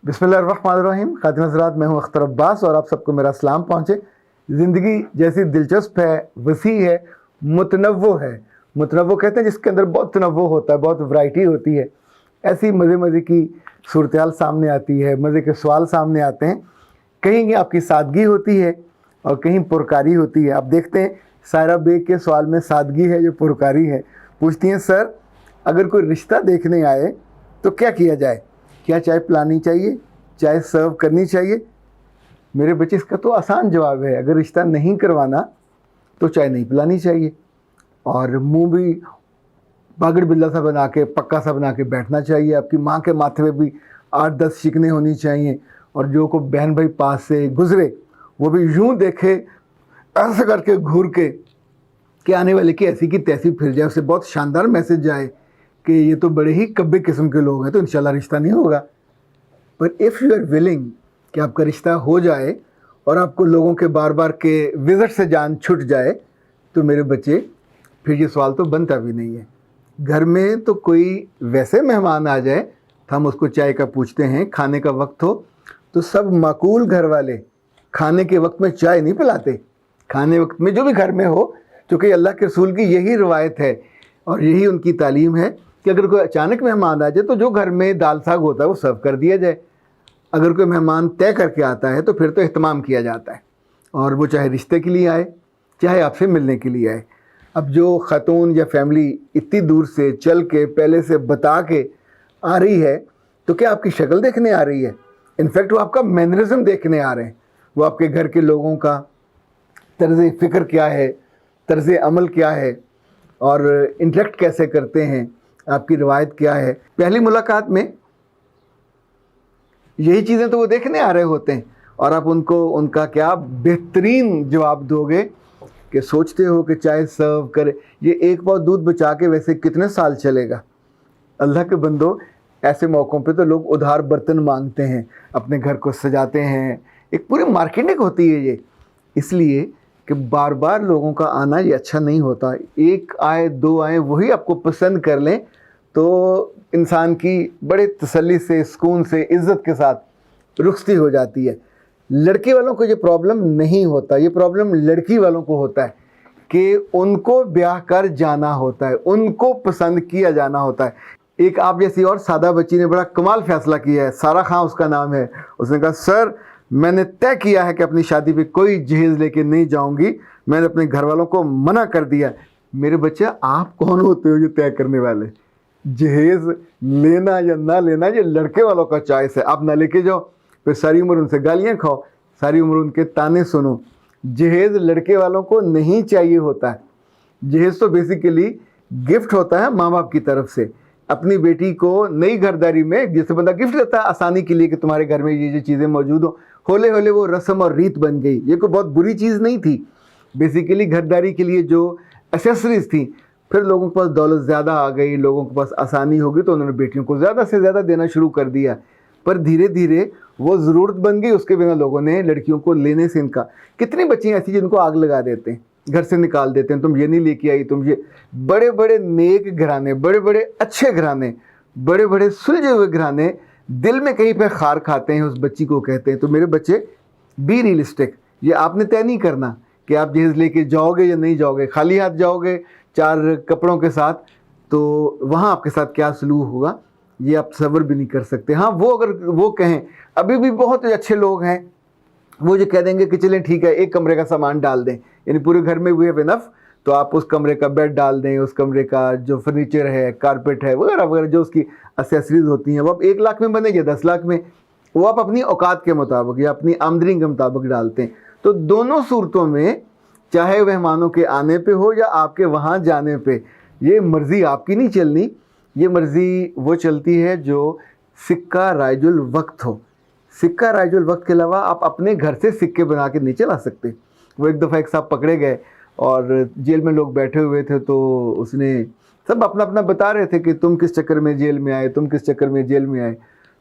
बिस्मिल्लाहिर्रहमानिर्रहीम। खातिन हज़रात, मैं हूं अख्तर अब्बास और आप सबको मेरा सलाम पहुँचे। ज़िंदगी जैसी दिलचस्प है, वसी है, मुतनव्वो है। मुतनव्वो कहते हैं जिसके अंदर बहुत तनव्वो होता है, बहुत वैरायटी होती है। ऐसी मज़े मज़े की सूरत सामने आती है, मज़े के सवाल सामने आते हैं। कहीं आपकी सादगी होती है और कहीं पुरकारी होती है। आप देखते हैं सायरा बेग के सवाल में सादगी है जो पुरकारी है। पूछती हैं, सर अगर कोई रिश्ता देखने आए तो क्या किया जाए? क्या चाय पिलानी चाहिए, चाय सर्व करनी चाहिए? मेरे बच्चे, इसका तो आसान जवाब है। अगर रिश्ता नहीं करवाना तो चाय नहीं पिलानी चाहिए और मुंह भी बागड़ बिल्ला सा बना के, पक्का सा बना के बैठना चाहिए। आपकी माँ के माथे पे भी 8-10 शिकने होनी चाहिए और जो को बहन भाई पास से गुजरे वो भी यूं देखे ऐसे करके घूर के कि आने वाले की ऐसी की तैसी फिर जाए, उससे बहुत शानदार मैसेज जाए कि ये तो बड़े ही कब्बे किस्म के लोग हैं, तो इंशाल्लाह रिश्ता नहीं होगा। पर इफ़ यू आर विलिंग कि आपका रिश्ता हो जाए और आपको लोगों के बार बार के विज़िट से जान छूट जाए, तो मेरे बच्चे फिर ये सवाल तो बनता भी नहीं है। घर में तो कोई वैसे मेहमान आ जाए तो हम उसको चाय का पूछते हैं, खाने का वक्त हो तो सब माकूल घर वाले खाने के वक्त में चाय नहीं पिलाते। खाने वक्त में जो भी घर में हो, क्योंकि अल्लाह के रसूल की यही रवायत है और यही उनकी तालीम है कि अगर कोई अचानक मेहमान आ जाए तो जो घर में दाल साग होता है वो सर्व कर दिया जाए। अगर कोई मेहमान तय करके आता है तो फिर तो एहतमाम किया जाता है, और वो चाहे रिश्ते के लिए आए चाहे आपसे मिलने के लिए आए। अब जो ख़ातून या फैमिली इतनी दूर से चल के पहले से बता के आ रही है, तो क्या आपकी शक्ल देखने आ रही है? इनफैक्ट वो आपका मैनरिज्म देखने आ रहे हैं। वो आपके घर के लोगों का तर्ज़ फ़िक्र क्या है, तर्ज़ अमल क्या है और इंटरेक्ट कैसे करते हैं, आपकी रवायत क्या है। पहली मुलाकात में यही चीज़ें तो वो देखने आ रहे होते हैं और आप उनको उनका क्या बेहतरीन जवाब दोगे कि सोचते हो कि चाय सर्व करे। ये एक पाव दूध बचा के वैसे कितने साल चलेगा? अल्लाह के बंदो, ऐसे मौक़ों पे तो लोग उधार बर्तन मांगते हैं, अपने घर को सजाते हैं। एक पूरी मार्केटिंग होती है ये, इसलिए कि बार बार लोगों का आना ये अच्छा नहीं होता। एक आए दो आए वही आपको पसंद कर लें तो इंसान की बड़े तसल्ली से, सुकून से, इज़्ज़त के साथ रुखसती हो जाती है। लड़के वालों को ये प्रॉब्लम नहीं होता, ये प्रॉब्लम लड़की वालों को होता है कि उनको ब्याह कर जाना होता है, उनको पसंद किया जाना होता है। एक आप जैसी और सादा बच्ची ने बड़ा कमाल फ़ैसला किया है, सारा खां उसका नाम है। उसने कहा, सर मैंने तय किया है कि अपनी शादी पे कोई जहेज़ लेके नहीं जाऊंगी, मैंने अपने घर वालों को मना कर दिया। मेरे बच्चे, आप कौन होते हो ये तय करने वाले? जहेज़ लेना या ना लेना ये लड़के वालों का चॉइस है। आप ना लेके जाओ, फिर सारी उम्र उनसे गालियाँ खाओ, सारी उम्र उनके ताने सुनो। जहेज़ लड़के वालों को नहीं चाहिए होता है। जहेज़ तो बेसिकली गिफ्ट होता है माँ बाप की तरफ से अपनी बेटी को नई घरदारी में, जैसे बंदा गिफ्ट देता है आसानी के लिए कि तुम्हारे घर में ये चीज़ें मौजूद हो। होले होले वो रस्म और रीत बन गई। ये कोई बहुत बुरी चीज़ नहीं थी, बेसिकली घरदारी के लिए जो एसेसरीज थी। फिर लोगों के पास दौलत ज़्यादा आ गई, लोगों के पास आसानी होगी तो उन्होंने बेटियों को ज़्यादा से ज़्यादा देना शुरू कर दिया। पर धीरे धीरे वो ज़रूरत बन गई, उसके बिना लोगों ने लड़कियों को लेने से इनका। कितनी बच्चियाँ ऐसी जिनको आग लगा देते हैं, घर से निकाल देते हैं, तुम ये नहीं लेके आई, तुम ये। बड़े बड़े नेक घराने, बड़े बड़े अच्छे घराने, बड़े बड़े सुलझे हुए घराने दिल में कहीं पे खार खाते हैं, उस बच्ची को कहते हैं। तो मेरे बच्चे, बी रियलिस्टिक। ये आपने तय नहीं करना कि आप जहेज़ लेके जाओगे या नहीं जाओगे। खाली हाथ जाओगे 4 कपड़ों के साथ तो वहाँ आपके साथ क्या सलूक होगा ये आप तसव्वुर भी नहीं कर सकते। हाँ, वो अगर वो कहें, अभी भी बहुत अच्छे लोग हैं, वो जो कह देंगे कि चलें ठीक है, एक कमरे का सामान डाल दें, यानी पूरे घर में वी हैव इनफ, तो आप उस कमरे का बेड डाल दें, उस कमरे का जो फर्नीचर है, कारपेट है वगैरह वगैरह, जो उसकी एसेसरीज होती हैं, वो आप 1 लाख में बनेगी, 10 लाख में, वो आप अपनी औकात के मुताबिक या अपनी आमदनी के मुताबिक डालते हैं। तो दोनों सूरतों में, चाहे मेहमानों के आने पे हो या आपके वहाँ जाने पे, ये मर्ज़ी आपकी नहीं चलनी। ये मर्ज़ी वो चलती है जो सिक्का राइजुल वक्त हो। सिक्का राइजुल वक्त के अलावा आप अपने घर से सिक्के बना के नहीं चला सकते। वो एक दफ़ा एक साहब पकड़े गए और जेल में लोग बैठे हुए थे, तो उसने सब अपना अपना बता रहे थे कि तुम किस चक्कर में जेल में आए, तुम किस चक्कर में जेल में आए।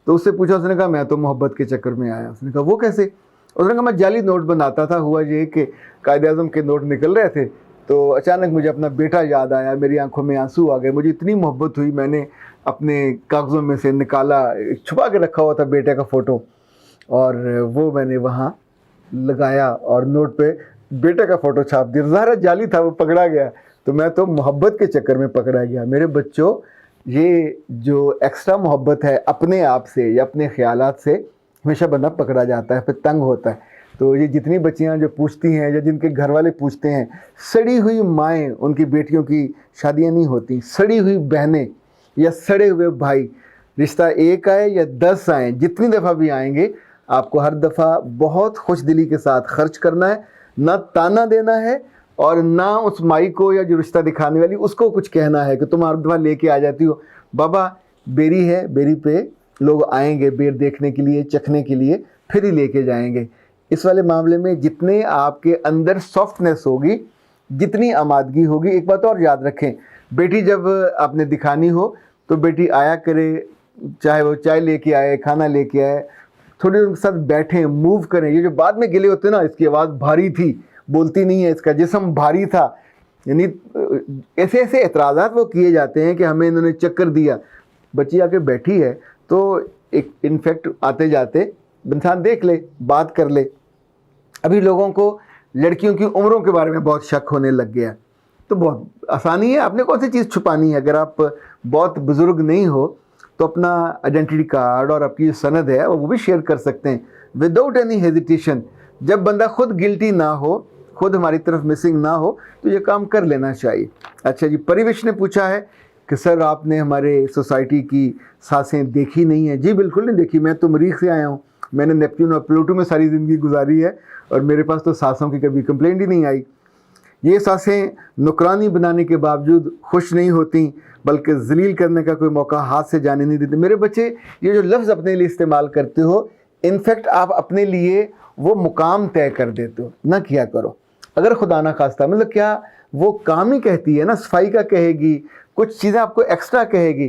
तो उससे पूछा, उसने कहा मैं तो मोहब्बत के चक्कर में आया। उसने कहा वो कैसे? उसने कहा मैं जाली नोट बनाता था। हुआ ये कि कायदे आज़म के नोट निकल रहे थे तो अचानक मुझे अपना बेटा याद आया, मेरी आंखों में आंसू आ गए, मुझे इतनी मोहब्बत हुई, मैंने अपने कागज़ों में से निकाला, छुपा के रखा हुआ था बेटे का फ़ोटो, और वो मैंने वहाँ लगाया और नोट पे बेटे का फ़ोटो छाप दिया। ज़ाहिर जाली था, वो पकड़ा गया, तो मैं तो मोहब्बत के चक्कर में पकड़ा गया। मेरे बच्चों, ये जो एक्स्ट्रा मोहब्बत है अपने आप से या अपने ख्यालात से, हमेशा बंदा पकड़ा जाता है, फिर तंग होता है। तो ये जितनी बच्चियां जो पूछती हैं या जिनके घर वाले पूछते हैं, सड़ी हुई माएँ उनकी बेटियों की शादियां नहीं होती, सड़ी हुई बहनें या सड़े हुए भाई, रिश्ता एक आए या 10 आए, जितनी दफ़ा भी आएंगे, आपको हर दफ़ा बहुत खुश दिली के साथ खर्च करना है, ना ताना देना है और ना उस माई को या जो रिश्ता दिखाने वाली उसको कुछ कहना है कि तुम हर दफ़ा लेके आ जाती हो। बाबा, बेरी है, बेरी पे लोग आएंगे बेर देखने के लिए, चखने के लिए, फिर ही लेके जाएंगे। इस वाले मामले में जितने आपके अंदर सॉफ्टनेस होगी, जितनी आमादगी होगी, एक बात और याद रखें, बेटी जब आपने दिखानी हो तो बेटी आया करे, चाहे वो चाय लेके आए, खाना लेके आए, थोड़ी उनके साथ बैठें, मूव करें। ये जो बाद में गिले होते हैं ना, इसकी आवाज़ भारी थी, बोलती नहीं है, इसका जिस्म भारी था, यानी ऐसे ऐसे एतराज़ात वो किए जाते हैं कि हमें इन्होंने चक्कर दिया। बच्ची आके बैठी है तो एक इनफेक्ट आते जाते इंसान देख ले, बात कर ले। अभी लोगों को लड़कियों की उम्रों के बारे में बहुत शक होने लग गया, तो बहुत आसानी है, आपने कौन सी चीज़ छुपानी है। अगर आप बहुत बुज़ुर्ग नहीं हो तो अपना आइडेंटिटी कार्ड और आपकी सनद है वो भी शेयर कर सकते हैं विदाउट एनी हेजिटेशन। जब बंदा खुद गिल्टी ना हो, खुद हमारी तरफ मिसिंग ना हो, तो ये काम कर लेना चाहिए। अच्छा जी, परिवेश ने पूछा है कि सर आपने हमारे सोसाइटी की सासें देखी नहीं है। जी बिल्कुल नहीं देखी, मैं तो मरीख से आया हूँ, मैंने नेपच्यून और प्लूटो में सारी ज़िंदगी गुजारी है और मेरे पास तो सासों की कभी कंप्लेंट ही नहीं आई। ये सासें नौकरानी बनाने के बावजूद खुश नहीं होती, बल्कि जलील करने का कोई मौका हाथ से जाने नहीं देते। मेरे बच्चे, ये जो लफ्ज़ अपने लिए इस्तेमाल करते हो, इनफैक्ट आप अपने लिए वो मुकाम तय कर देते हो, ना किया करो। अगर खुदा ना खास्ता, मतलब क्या वो काम ही कहती है ना, सफाई का कहेगी, कुछ चीज़ें आपको एक्स्ट्रा कहेगी।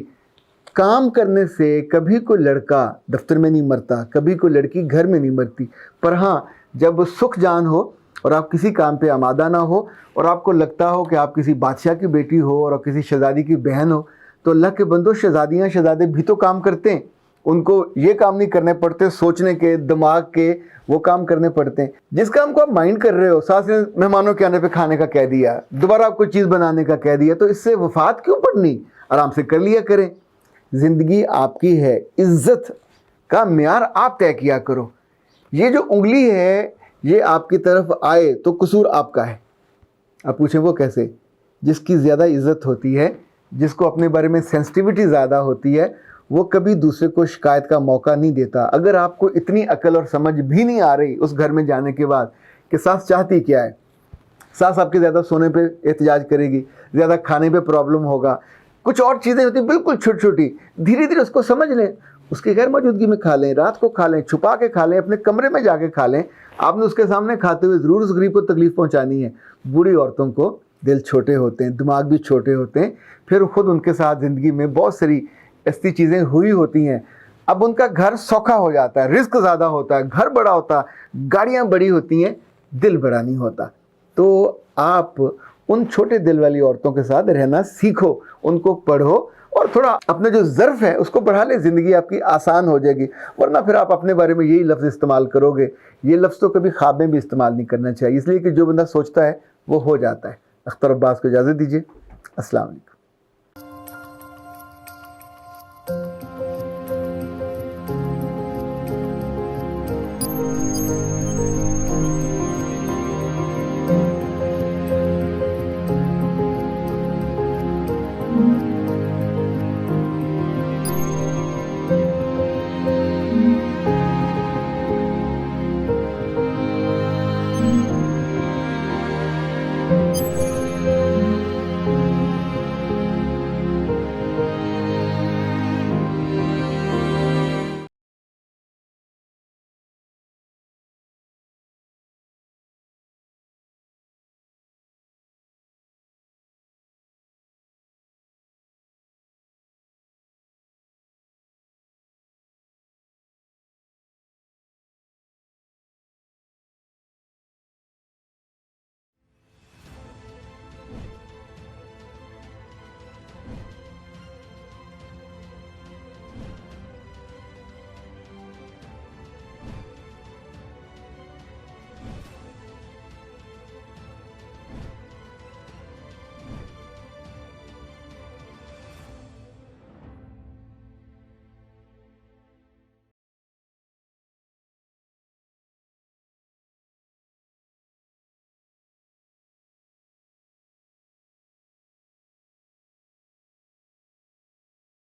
काम करने से कभी कोई लड़का दफ्तर में नहीं मरता, कभी कोई लड़की घर में नहीं मरती। पर हाँ, जब सुख जान हो और आप किसी काम पे आमादा ना हो और आपको लगता हो कि आप किसी बादशाह की बेटी हो और किसी शहजादी की बहन हो, तो अल्लाह के बंदो, शहजादियाँ शहजादे भी तो काम करते हैं, उनको ये काम नहीं करने पड़ते, सोचने के, दिमाग के वो काम करने पड़ते हैं। जिस काम को आप माइंड कर रहे हो, सास ने मेहमानों के आने पे खाने का कह दिया, दोबारा आपको चीज़ बनाने का कह दिया, तो इससे वफात क्यों पड़नी, आराम से कर लिया करें। ज़िंदगी आपकी है, इज़्ज़त का म्यार आप तय किया करो। ये जो उंगली है ये आपकी तरफ आए तो कसूर आपका है। आप पूछें वो कैसे? जिसकी ज़्यादा इज़्ज़त होती है, जिसको अपने बारे में सेंसिटिविटी ज़्यादा होती है, वो कभी दूसरे को शिकायत का मौका नहीं देता। अगर आपको इतनी अकल और समझ भी नहीं आ रही उस घर में जाने के बाद कि सास चाहती क्या है, सास आपके ज़्यादा सोने पे एहतजाज करेगी, ज़्यादा खाने पे प्रॉब्लम होगा, कुछ और चीज़ें होती बिल्कुल छोटी छोटी, धीरे धीरे उसको समझ लें, उसकी गैर मौजूदगी में खा लें, रात को खा लें, छुपा के खा लें, अपने कमरे में जाके खा लें। आपने उसके सामने खाते हुए ज़रूर उस गरीब को तकलीफ़ पहुंचानी है। बूढ़ी औरतों को दिल छोटे होते हैं, दिमाग भी छोटे होते हैं, फिर खुद उनके साथ ज़िंदगी में बहुत सारी ऐसी चीज़ें हुई होती हैं। अब उनका घर सौखा हो जाता है, रिस्क ज़्यादा होता है, घर बड़ा होता है, गाड़ियाँ बड़ी होती हैं, दिल बड़ा नहीं होता। तो आप उन छोटे दिल वाली औरतों के साथ रहना सीखो, उनको पढ़ो और थोड़ा अपने जो ज़र्फ़ है उसको बढ़ा ले, ज़िंदगी आपकी आसान हो जाएगी। वरना फिर आप अपने बारे में यही लफ्ज़ इस्तेमाल करोगे। ये लफ्ज़ तो कभी ख्वाब में भी इस्तेमाल नहीं करना चाहिए, इसलिए कि जो बंदा सोचता है वो हो जाता है। अख्तर अब्बास को इजाज़त दीजिए। अस्सलाम वालेकुम।